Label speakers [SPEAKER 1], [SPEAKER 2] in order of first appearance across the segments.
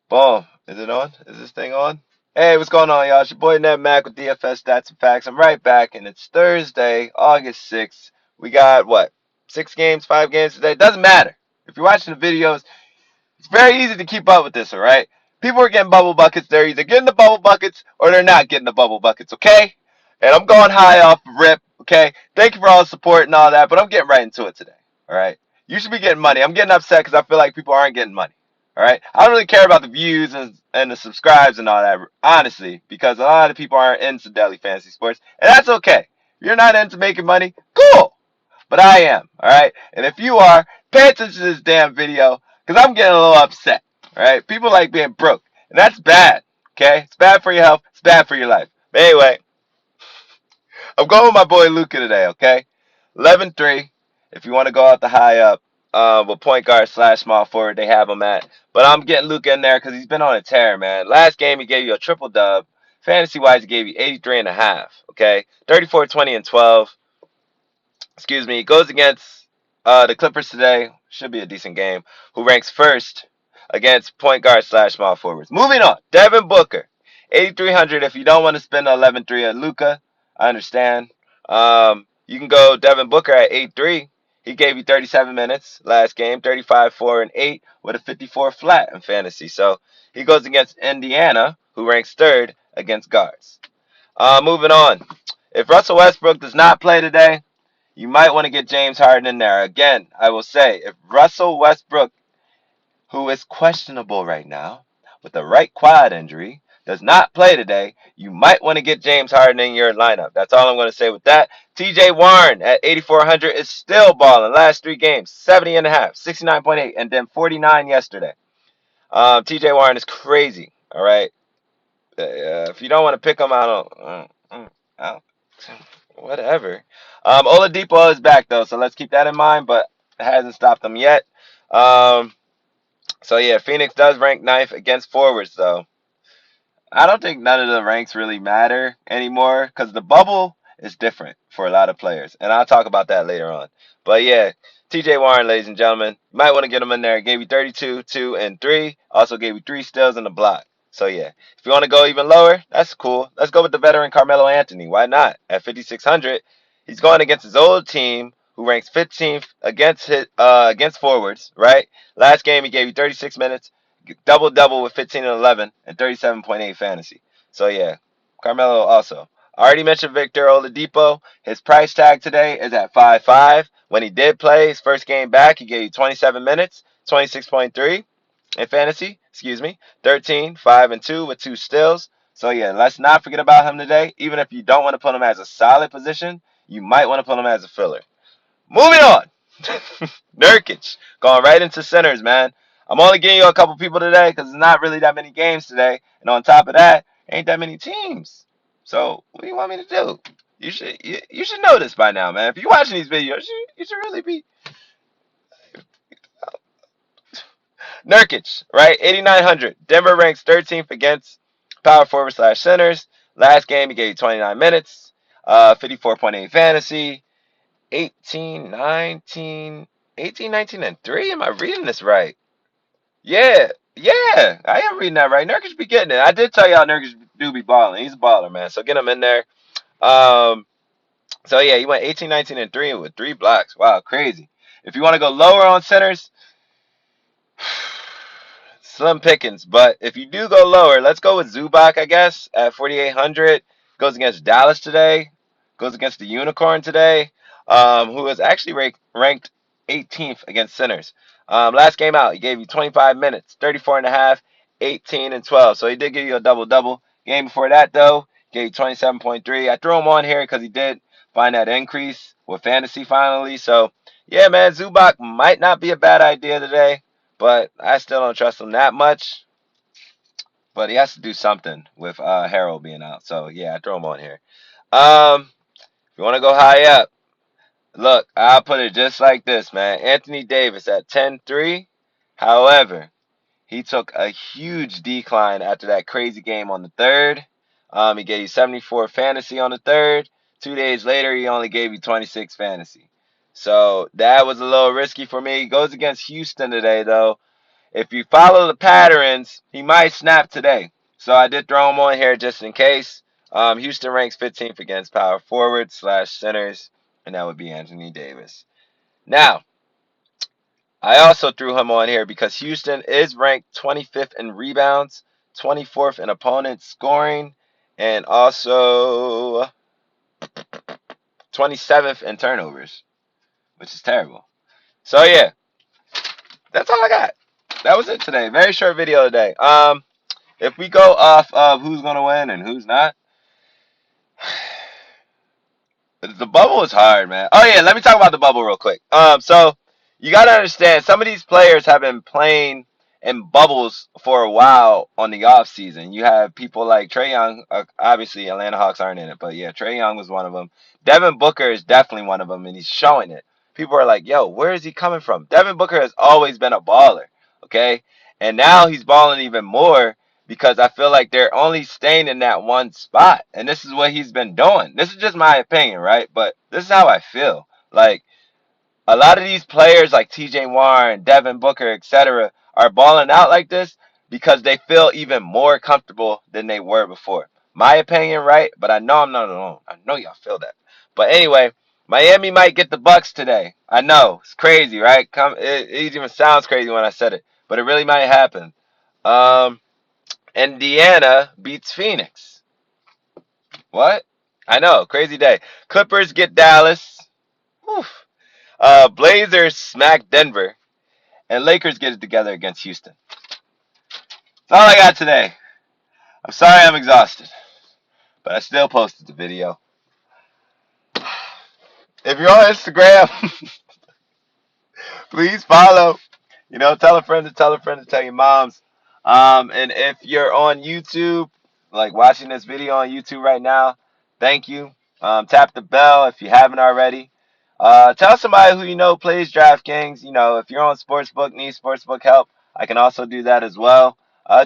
[SPEAKER 1] Boom. Is it on? Is this thing on? Hey, what's going on, y'all? It's your boy Ned Mac with DFS Stats and Facts. I'm right back, and it's Thursday, August 6th. We got what? 6 games, 5 games today? Doesn't matter. If you're watching the videos, it's very easy to keep up with this, all right? People are getting bubble buckets. They're either getting the bubble buckets or they're not getting the bubble buckets, okay? And I'm going high off the rip, okay? Thank you for all the support and all that, but I'm getting right into it today, all right? You should be getting money. I'm getting upset because I feel like people aren't getting money, all right? I don't really care about the views and the subscribes and all that, honestly, because a lot of people aren't into daily fantasy sports, and that's okay. If you're not into making money, cool. But I am, all right? And if you are, pay attention to this damn video because I'm getting a little upset, all right? People like being broke, and that's bad, okay? It's bad for your health. It's bad for your life. But anyway, I'm going with my boy Luca today, okay? 11-3. If you want to go out the high up with point guard slash small forward, they have him at. But I'm getting Luca in there because he's been on a tear, man. Last game, he gave you a triple dub. Fantasy wise, he gave you 83 and a half, okay? 34, 20, and 12. Excuse me. He goes against the Clippers today. Should be a decent game. Who ranks first against point guard slash small forwards. Moving on. Devin Booker. 8,300 if you don't want to spend 11-3 on Luca. I understand. You can go Devin Booker at 8-3. He gave you 37 minutes last game, 35, 4, and 8 with a 54 flat in fantasy. So he goes against Indiana, who ranks third against guards. Moving on. If Russell Westbrook does not play today, you might want to get James Harden in there. Again, I will say, if Russell Westbrook, who is questionable right now with a right quad injury, does not play today, you might want to get James Harden in your lineup. That's all I'm going to say with that. TJ Warren at 8,400 is still balling. Last 3 games, 70 and a half, 69.8, and then 49 yesterday. TJ Warren is crazy. All right. If you don't want to pick him, I don't whatever. Oladipo is back though, so let's keep that in mind. But it hasn't stopped them yet. Um, so yeah, Phoenix does rank ninth against forwards though. I don't think none of the ranks really matter anymore because the bubble is different for a lot of players, and I'll talk about that later on. But yeah, T.J. Warren, ladies and gentlemen, you might want to get him in there. Gave you 32, 2, and 3. Also gave you 3 steals and a block. So yeah, if you want to go even lower, that's cool. Let's go with the veteran Carmelo Anthony. Why not? At 5,600, he's going against his old team, who ranks 15th against forwards. Right. Last game he gave you 36 minutes, double double with 15 and 11 and 37.8 fantasy. So yeah, Carmelo also. I already mentioned Victor Oladipo. His price tag today is at 5.5. When he did play his first game back, he gave you 27 minutes, 26.3 in fantasy. Excuse me, 13, 5, and 2 with 2 steals. So yeah, let's not forget about him today. Even if you don't want to put him as a solid position, you might want to put him as a filler. Moving on. Nurkic. Going right into centers, man. I'm only getting you a couple people today because there's not really that many games today. And on top of that, ain't that many teams. So what do you want me to do? You should know this by now, man. If you're watching these videos, you should really be Nurkic, right? 8,900. Denver ranks 13th against power forward slash centers. Last game he gave you 29 minutes, 54.8 fantasy. 18, 19, 18, 19, and 3? Am I reading this right? Yeah, yeah, I am reading that right. Nurkic be getting it. I did tell y'all Nurkic do be balling. He's a baller, man. So get him in there. Um, so yeah, he went 18, 19, and 3 with 3 blocks. Wow, crazy. If you want to go lower on centers, slim pickings. But if you do go lower, let's go with Zubac, I guess, at 4,800. Goes against Dallas today. Goes against the Unicorn today, who is actually ranked 18th against centers. Last game out, he gave you 25 minutes, 34 and a half, 18 and 12. So he did give you a double-double. Game before that, though, gave you 27.3. I threw him on here because he did find that increase with fantasy finally. So, yeah, man, Zubac might not be a bad idea today, but I still don't trust him that much. But he has to do something with Harold being out. So, yeah, I throw him on here. If you want to go high up, look, I'll put it just like this, man. Anthony Davis at 10-3. However, he took a huge decline after that crazy game on the third. He gave you 74 fantasy on the third. 2 days later, he only gave you 26 fantasy. So that was a little risky for me. He goes against Houston today, though. If you follow the patterns, he might snap today. So I did throw him on here just in case. Houston ranks 15th against power forwards slash centers, and that would be Anthony Davis. Now, I also threw him on here because Houston is ranked 25th in rebounds, 24th in opponent scoring, and also 27th in turnovers, which is terrible. So yeah, that's all I got. That was it today. Very short video today. If we go off of who's gonna win and who's not, the bubble is hard, man. Oh yeah, let me talk about the bubble real quick. So you gotta understand, some of these players have been playing in bubbles for a while on the off season. You have people like Trae Young. Obviously, Atlanta Hawks aren't in it, but yeah, Trae Young was one of them. Devin Booker is definitely one of them, and he's showing it. People are like, "Yo, where is he coming from?" Devin Booker has always been a baller, okay, and now he's balling even more because I feel like they're only staying in that one spot. And this is what he's been doing. This is just my opinion, right? But this is how I feel. Like, a lot of these players like TJ Warren, Devin Booker, etc., are balling out like this because they feel even more comfortable than they were before. My opinion, right? But I know I'm not alone. I know y'all feel that. But anyway, Miami might get the Bucks today. I know. It's crazy, right? It even sounds crazy when I said it. But it really might happen. Um, Indiana beats Phoenix. What? I know, crazy day. Clippers get Dallas. Whew. Blazers smack Denver. And Lakers get it together against Houston. That's all I got today. I'm sorry I'm exhausted. But I still posted the video. If you're on Instagram, please follow. Tell a friend to tell a friend to tell your moms. And if you're on YouTube, like watching this video on YouTube right now, thank you. Tap the bell if you haven't already. Tell somebody who you know plays Draftkings. If you're on Sportsbook, need Sportsbook help, I can also do that as well.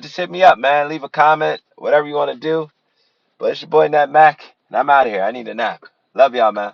[SPEAKER 1] Just hit me up, man. Leave a comment, whatever you want to do. But it's your boy, Nat Mac, and I'm out of here. I need a nap. Love y'all, man.